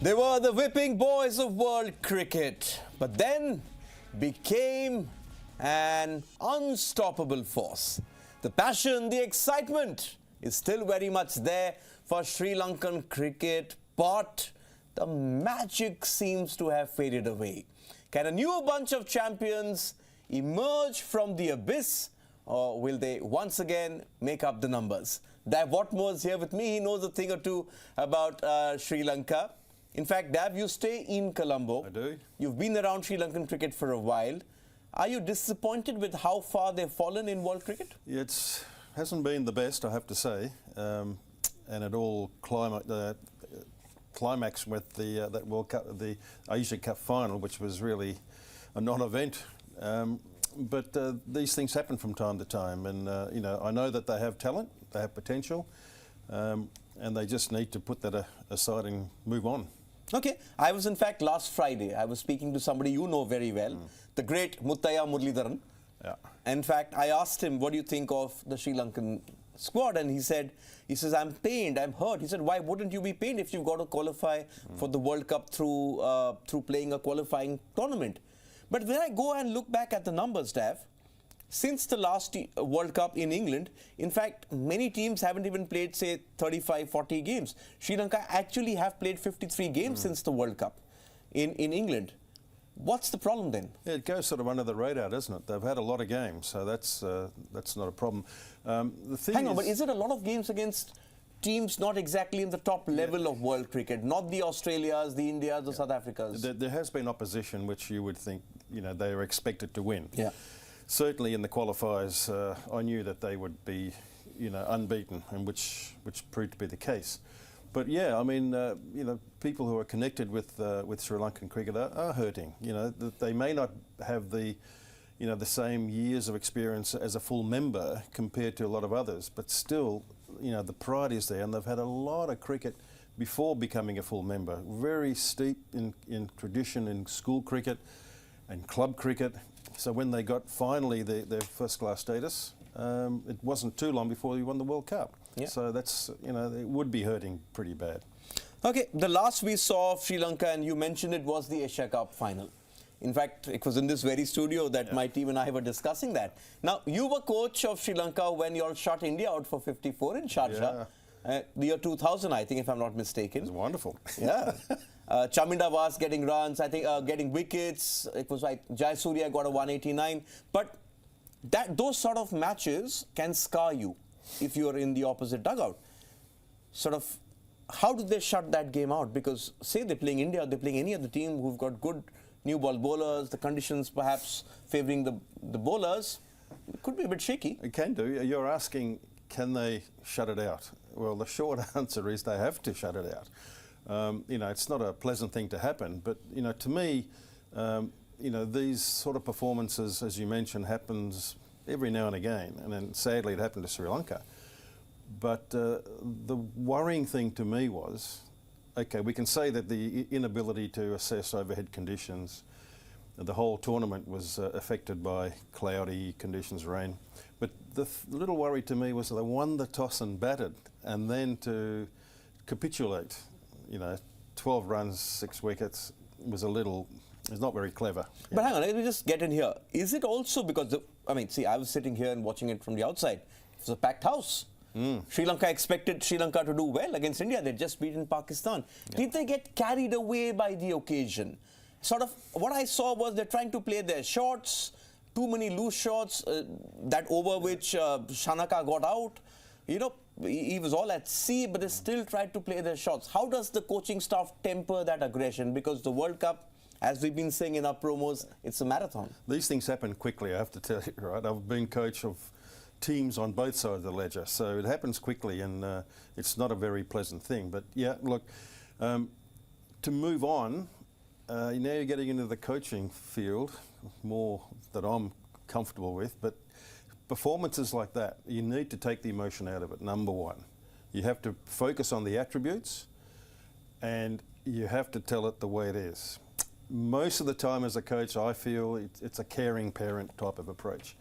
They were the whipping boys of world cricket, but then became an unstoppable force. The passion, the excitement is still very much there for Sri Lankan cricket, but the magic seems to have faded away. Can a new bunch of champions emerge from the abyss, or will they once again make up the numbers? Dav Whatmore is here with me. He knows a thing or two about Sri Lanka. In fact, Dav, you stay in Colombo. I do. You've been around Sri Lankan cricket for a while. Are you disappointed with how far they've fallen in world cricket? It hasn't been the best, I have to say, and it all climaxed with that World Cup, the Asia Cup final, which was really a non-event. But these things happen from time to time, and I know that they have talent, they have potential, and they just need to put that aside and move on. Okay. I was, in fact, last Friday, I was speaking to somebody you know very well, the great Muttaya Muralidharan. Yeah. In fact, I asked him, what do you think of the Sri Lankan squad? And he says, I'm pained, I'm hurt. He said, why wouldn't you be pained if you've got to qualify for the World Cup through playing a qualifying tournament? But when I go and look back at the numbers, Dav, since the last World Cup in England, in fact, many teams haven't even played, say, 35, 40 games. Sri Lanka actually have played 53 games since the World Cup in England. What's the problem then? Yeah, it goes sort of under the radar, doesn't it? They've had a lot of games, so that's not a problem. The thing Hang on, but is it a lot of games against teams not exactly in the top level of world cricket, not the Australias, the Indias, the South Africas? There has been opposition which you would think, they were expected to win. Yeah. Certainly in the qualifiers, I knew that they would be, unbeaten, and which proved to be the case. But yeah, I mean, people who are connected with Sri Lankan cricket are hurting. They may not have the same years of experience as a full member compared to a lot of others, but still, the pride is there, and they've had a lot of cricket before becoming a full member. Very steep in tradition in school cricket and club cricket. So when they got finally their first-class status, it wasn't too long before they won the World Cup. Yeah. So that's, it would be hurting pretty bad. Okay, the last we saw of Sri Lanka, and you mentioned it, was the Asia Cup final. In fact, it was in this very studio that my team and I were discussing that. Now, you were coach of Sri Lanka when you all shot India out for 54 in Sharjah. The year 2000, I think, if I'm not mistaken. It was wonderful. Yeah. Chaminda was getting runs, I think, getting wickets. It was like Jayasuriya got a 189. But those sort of matches can scar you if you're in the opposite dugout. Sort of, how did they shut that game out? Because, say they're playing India, they're playing any other team who've got good new ball bowlers, the conditions perhaps favouring the bowlers, it could be a bit shaky. It can do. You're asking, can they shut it out? Well, the short answer is they have to shut it out. It's not a pleasant thing to happen, but, to me, these sort of performances, as you mentioned, happens every now and again, and then sadly it happened to Sri Lanka. But the worrying thing to me was, okay, we can say that the inability to assess overhead conditions, the whole tournament was affected by cloudy conditions, rain. But the little worry to me was that they won the toss and batted, and then to capitulate, 12 runs, 6 wickets, was it's not very clever. But hang on, let me just get in here. Is it also because, I was sitting here and watching it from the outside. It was a packed house. Sri Lanka expected Sri Lanka to do well against India. They'd just beaten Pakistan. Yeah. Did they get carried away by the occasion? Sort of, what I saw was they're trying to play their shots, too many loose shots, that over which Shanaka got out. He was all at sea, but they still tried to play their shots. How does the coaching staff temper that aggression? Because the World Cup, as we've been saying in our promos, it's a marathon. These things happen quickly, I have to tell you, right? I've been coach of teams on both sides of the ledger, so it happens quickly, and it's not a very pleasant thing. But yeah, look, to move on, now you're getting into the coaching field, more that I'm comfortable with, but performances like that, you need to take the emotion out of it, number one. You have to focus on the attributes, and you have to tell it the way it is. Most of the time as a coach, I feel it's a caring parent type of approach.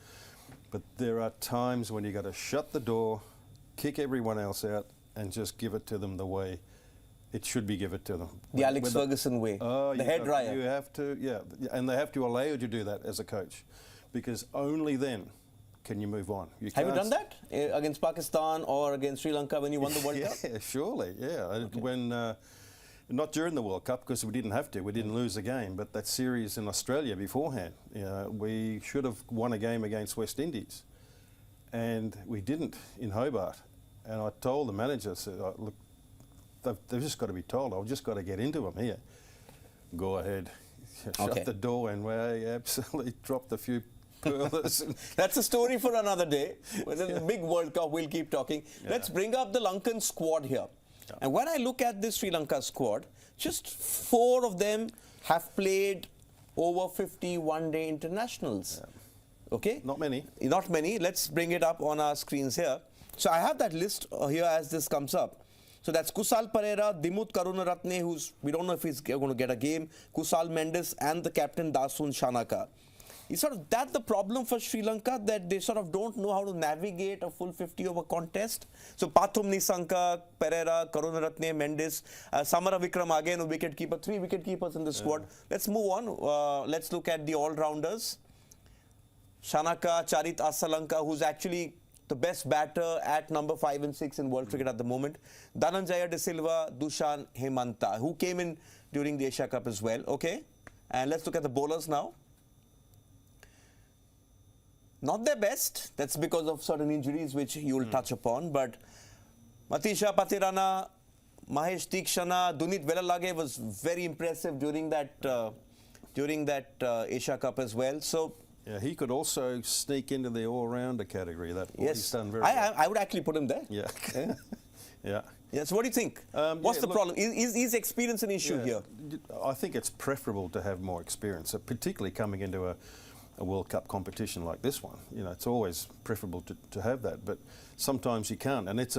But there are times when you got to shut the door, kick everyone else out, and just give it to them the way it should be given to them. The Alex Ferguson way, the hair dryer. You have to, yeah, and they have to allow you to do that as a coach, because only then can you move on. Have you done that against Pakistan or against Sri Lanka when you won the World Cup? Yeah, surely, yeah. Okay. When not during the World Cup, because we didn't have to. We didn't lose a game, but that series in Australia beforehand, we should have won a game against West Indies, and we didn't in Hobart. And I told the manager, I said, look, they've just got to be told. I've just got to get into them here. Go ahead. Shut the door, and we absolutely dropped a few pearlers. That's a story for another day. With a big World Cup, we'll keep talking. Yeah. Let's bring up the Lankan squad here. Yeah. And when I look at this Sri Lanka squad, just 4 of them have played over 50 one-day internationals. Yeah. Okay? Not many. Not many. Let's bring it up on our screens here. So I have that list here as this comes up. So that's Kusal Pereira, Dimut Karunaratne, who's, we don't know if he's going to get a game, Kusal Mendes, and the captain Dasun Shanaka. Is sort of that the problem for Sri Lanka, that they sort of don't know how to navigate a full 50 over contest? So Pathum Nisanka, Pereira, Karunaratne, Mendes, Samara Vikram again a wicket keeper, 3 wicket keepers in the squad. Let's move on. Let's look at the all-rounders. Shanaka, Charit Asalanka, who's actually the best batter at number 5 and 6 in world cricket at the moment. Dhananjaya De Silva, Dushan Hemanta, who came in during the Asia Cup as well. Okay, and let's look at the bowlers now. Not their best. That's because of certain injuries which you will touch upon. But Matisha Patirana, Mahesh Tikshana, Dunit Velalage was very impressive during that Asia Cup as well. So yeah, he could also sneak into the all-rounder category. That yes, he's done very well. I would actually put him there. Yeah, yeah. Yeah. So what do you think? What's the problem? Is experience an issue here? I think it's preferable to have more experience, particularly coming into a World Cup competition like this one. You know, it's always preferable to have that, but sometimes you can't. And it's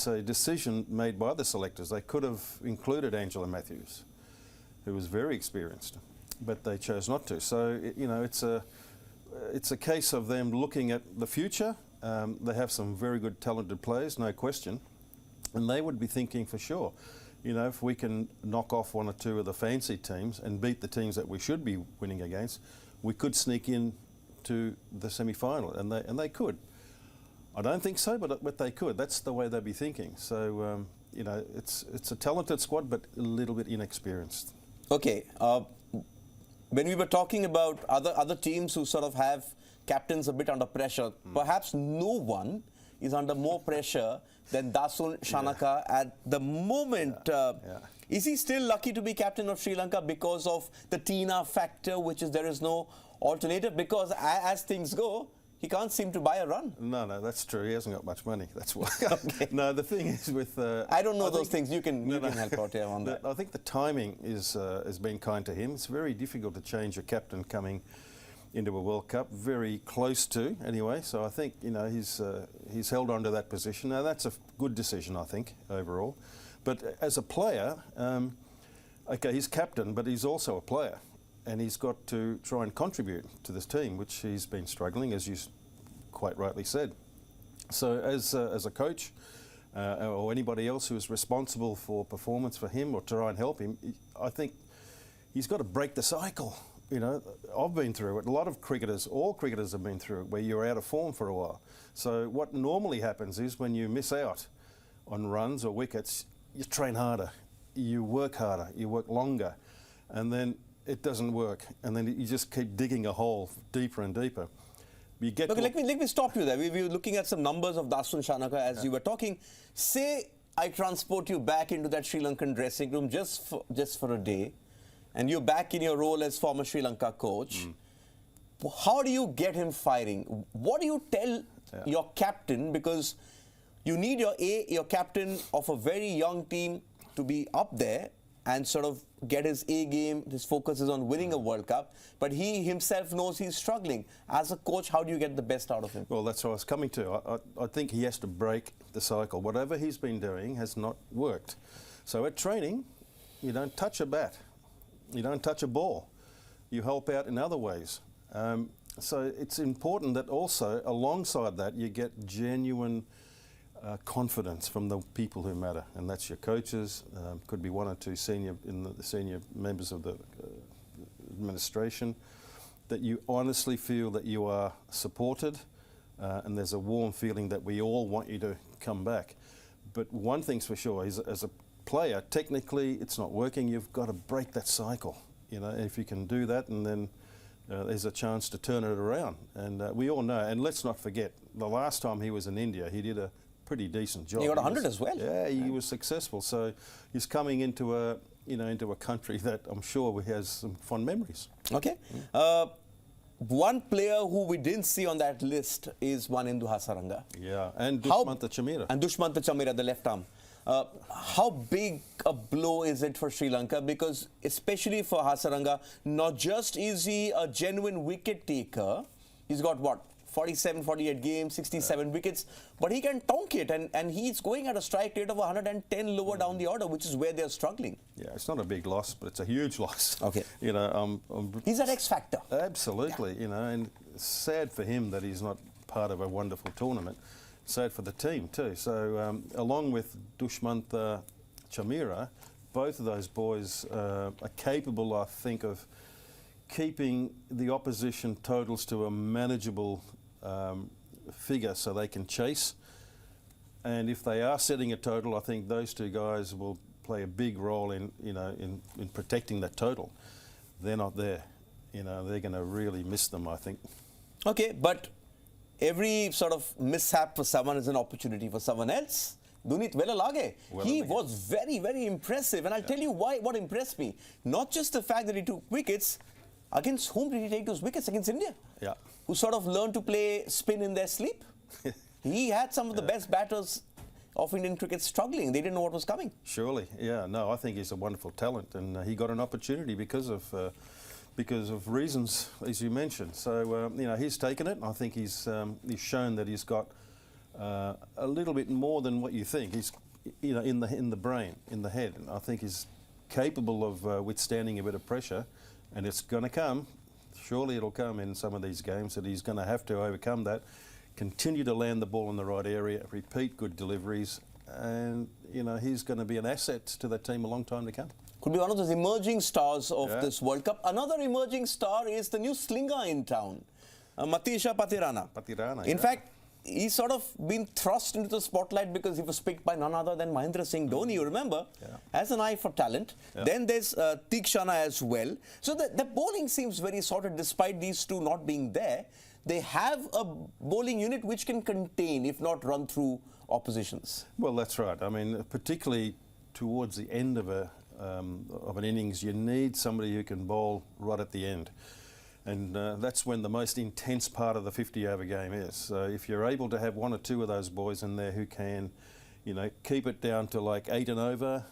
a decision made by the selectors. They could have included Angela Matthews, who was very experienced, but they chose not to. So you know, it's a case of them looking at the future. They have some very good, talented players, no question, and they would be thinking for sure, you know, if we can knock off 1 or 2 of the fancy teams and beat the teams that we should be winning against, we could sneak in to the semi-final, and they could. I don't think so, but they could. That's the way they'd be thinking. So you know, it's a talented squad, but a little bit inexperienced. Okay. When we were talking about other teams who sort of have captains a bit under pressure, perhaps no one is under more pressure than Dasun Shanaka at the moment. Is he still lucky to be captain of Sri Lanka because of the Tina factor, which is there is no alternative? Because as things go, he can't seem to buy a run. No, that's true. He hasn't got much money. That's why. Okay. No, the thing is with... I don't know those things. You can help out here on that. I think the timing has been kind to him. It's very difficult to change a captain coming into a World Cup, very close to anyway. So I think, you know, he's held on to that position. Now that's a good decision, I think, overall. But as a player, okay, he's captain, but he's also a player. And he's got to try and contribute to this team, which he's been struggling, as you quite rightly said. So as a coach, or anybody else who is responsible for performance for him or to try and help him, I think he's got to break the cycle. You know, I've been through it. A lot of cricketers, all cricketers have been through it, where you're out of form for a while. So what normally happens is when you miss out on runs or wickets, you train harder, you work harder, you work longer, and then it doesn't work, and then you just keep digging a hole deeper and deeper. You get okay, let me stop you there. We were looking at some numbers of Dasun Shanaka as you were talking. Say I transport you back into that Sri Lankan dressing room just for a day, and you're back in your role as former Sri Lanka coach. How do you get him firing? What do you tell your captain? Because you need your captain of a very young team to be up there and sort of get his A game. His focus is on winning a World Cup, but he himself knows he's struggling. As a coach, how do you get the best out of him? Well, that's what I was coming to. I think he has to break the cycle. Whatever he's been doing has not worked. So at training, you don't touch a bat. You don't touch a ball. You help out in other ways. So it's important that also, alongside that, you get genuine confidence from the people who matter, and that's your coaches, could be one or two senior members of the administration, that you honestly feel that you are supported, and there's a warm feeling that we all want you to come back. But one thing's for sure, is as a player, technically it's not working, you've got to break that cycle. You know, if you can do that, and then there's a chance to turn it around. And we all know, and let's not forget, the last time he was in India, he did a pretty decent job. He got 100 as well. Yeah, he was successful. So he's coming into a, into a country that I'm sure has some fond memories. Okay. One player who we didn't see on that list is Wanindu Hasaranga. Yeah, and Dushmantha Chameera. And Dushmantha Chameera, the left arm. How big a blow is it for Sri Lanka? Because especially for Hasaranga, not just is he a genuine wicket taker, he's got what, 47, 48 games, 67 wickets, but he can tonk it, and he's going at a strike rate of 110 lower down the order, which is where they're struggling. Yeah, it's not a big loss, but it's a huge loss. Okay. He's an X factor. Absolutely, and sad for him that he's not part of a wonderful tournament. Sad for the team too. So along with Dushmantha Chameera, both of those boys are capable, I think, of keeping the opposition totals to a manageable figure so they can chase. And if they are setting a total, I think those two guys will play a big role in protecting that total. They're not there. They're going to really miss them, I think. Okay, but every sort of mishap for someone is an opportunity for someone else. Dunit Velalage, he was very, very impressive. And I'll tell you what impressed me. Not just the fact that he took wickets. Against whom did he take those wickets? Against India? Yeah. Who sort of learned to play spin in their sleep. He had some of the best batters of Indian cricket struggling. They didn't know what was coming. Surely, yeah. No, I think he's a wonderful talent, and he got an opportunity because of reasons, as you mentioned. So, he's taken it. I think he's shown that he's got a little bit more than what you think. He's, in the brain, in the head. And I think he's capable of withstanding a bit of pressure. And it's going to come, surely it'll come in some of these games, that he's going to have to overcome that, continue to land the ball in the right area, repeat good deliveries, and, he's going to be an asset to that team a long time to come. Could be one of those emerging stars of this World Cup. Another emerging star is the new slinger in town, Matisha Patirana. In fact, he's sort of been thrust into the spotlight because he was picked by none other than Mahendra Singh Dhoni, you remember, has an eye for talent. Then there's Tikshana as well. So the bowling seems very sorted despite these two not being there. They have a bowling unit which can contain, if not run through, oppositions. Well, that's right. I mean, particularly towards the end of an innings, you need somebody who can bowl right at the end. And that's when the most intense part of the 50-over game is. So if you're able to have one or two of those boys in there who can, keep it down to like 8 and over,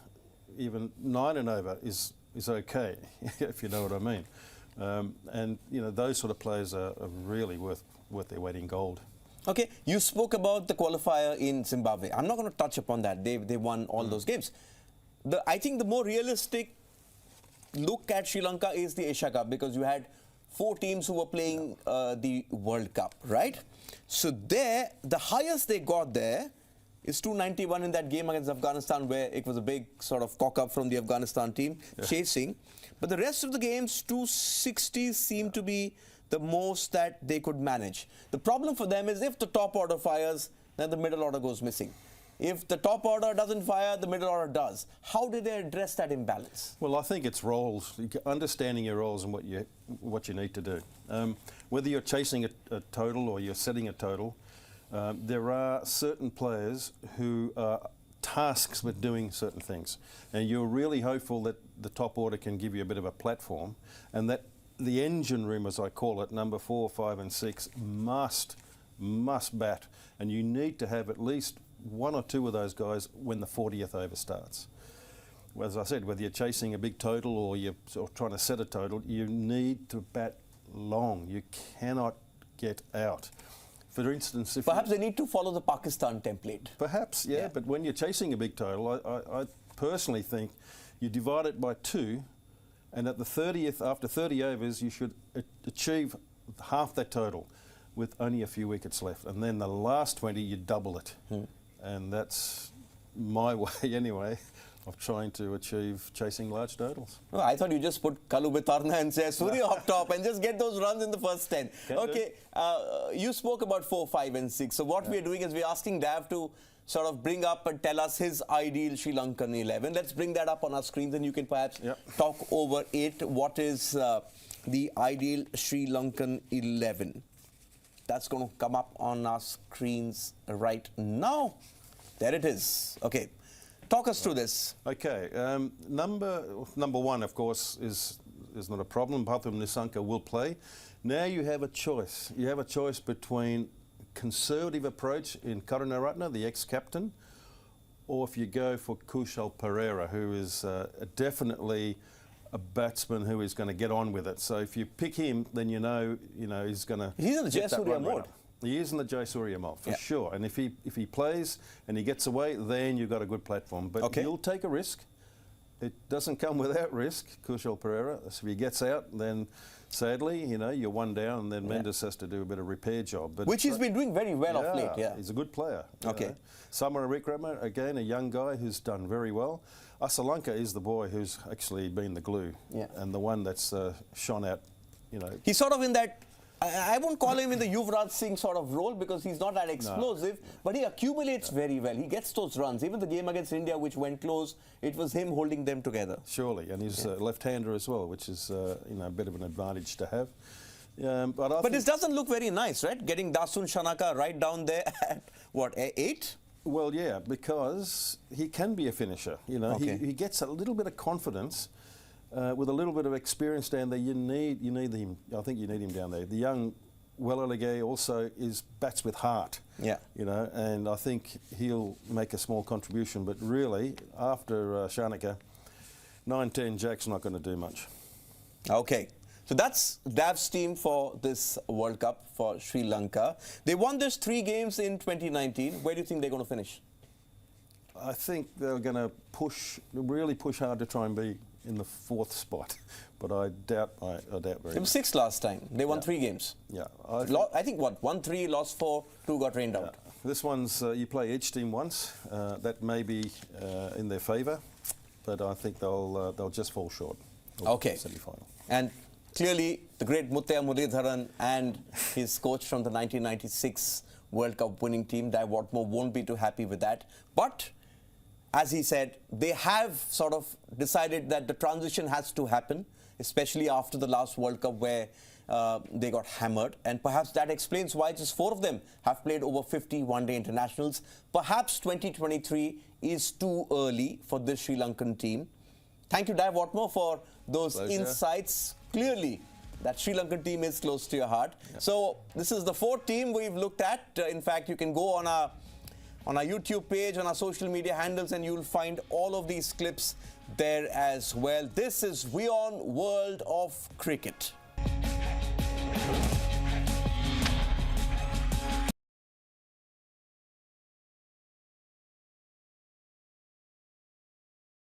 even 9 and over is okay, if you know what I mean. And those sort of players are really worth their weight in gold. Okay, you spoke about the qualifier in Zimbabwe. I'm not going to touch upon that. They won all those games. I think the more realistic look at Sri Lanka is the Asia Cup, because you had 4 teams who were playing the World Cup, right? So there, the highest they got there is 291 in that game against Afghanistan, where it was a big sort of cock-up from the Afghanistan team chasing. But the rest of the games, 260 seemed to be the most that they could manage. The problem for them is if the top order fires, then the middle order goes missing. If the top order doesn't fire, the middle order does. How did they address that imbalance? Well, I think it's roles, understanding your roles and what you need to do. Whether you're chasing a total or you're setting a total, there are certain players who are tasked with doing certain things. And you're really hopeful that the top order can give you a bit of a platform, and that the engine room, as I call it, number 4, 5 and 6, must bat. And you need to have at least 1 or 2 of those guys when the 40th over starts. Well, as I said, whether you're chasing a big total or you're sort of trying to set a total, you need to bat long. You cannot get out. For instance, if perhaps they need to follow the Pakistan template. Perhaps, yeah. But when you're chasing a big total, I personally think you divide it by 2, and at the 30th, after 30 overs, you should achieve half that total with only a few wickets left. And then the last 20, you double it. And that's my way anyway of trying to achieve chasing large totals. Oh, I thought you just put Kalu Bitarna and say Surya up top and just get those runs in the first 10. Okay, you spoke about 4, 5 and 6. So what we're doing is we're asking Dav to sort of bring up and tell us his ideal Sri Lankan 11. Let's bring that up on our screens and you can perhaps talk over it. What is the ideal Sri Lankan 11? That's going to come up on our screens right now. There it is. Okay. Talk us through this. Okay, number one, of course, is not a problem. Bhatham Nissanka will play. Now you have a choice. You have a choice between conservative approach in Karunaratne, the ex-captain, or if you go for Kushal Pereira, who is definitely a batsman who is going to get on with it. So if you pick him, then you know he's going to. He's in the Jayasuriya mode. He is in the Jayasuriya mode, for sure. And if he plays and he gets away, then you've got a good platform. But he'll take a risk. It doesn't come without risk, Kushal Pereira. So if he gets out, then sadly, you're one down, and then Mendes has to do a bit of repair job. But which he's been doing very well of late, he's a good player. Okay. Samara Wickrama, again, a young guy who's done very well. SriLanka is the boy who's actually been the glue and the one that's shone out, He's sort of in that, I won't call him in the Yuvraj Singh sort of role because he's not that explosive, but he accumulates very well. He gets those runs. Even the game against India, which went close, it was him holding them together. Surely, and he's a left-hander as well, which is a bit of an advantage to have. But this doesn't look very nice, right? Getting Dasun Shanaka right down there at, what, 8? Well, yeah, because he can be a finisher. He gets a little bit of confidence. With a little bit of experience down there, you need him. I think you need him down there. The young Wellelegay also bats with heart. Yeah. And I think he'll make a small contribution. But really, after Shanaka, 9-10 Jack's not going to do much. Okay. So that's Dav's team for this World Cup for Sri Lanka. They won this 3 games in 2019. Where do you think they're going to finish? I think they're going to really push hard to try and be in the 4th spot, but I doubt very much. It was 6 last time. They won 3 games. Yeah. I think what? 1-3, lost 4, 2 got rained out. This one's, you play each team once. That may be in their favour, but I think they'll just fall short. Okay. Semi-final. And clearly, the great Muttiah Muralidharan and his coach from the 1996 World Cup winning team, Dav Whatmore, won't be too happy with that. But as he said, they have sort of decided that the transition has to happen, especially after the last World Cup where they got hammered. And perhaps that explains why just 4 of them have played over 50 one-day internationals. Perhaps 2023 is too early for this Sri Lankan team. Thank you, Dav Whatmore, for those insights. Clearly, that Sri Lankan team is close to your heart. Yep. So this is the 4th team we've looked at. In fact, you can go on our YouTube page, on our social media handles, and you'll find all of these clips there as well. This is WION World of Cricket.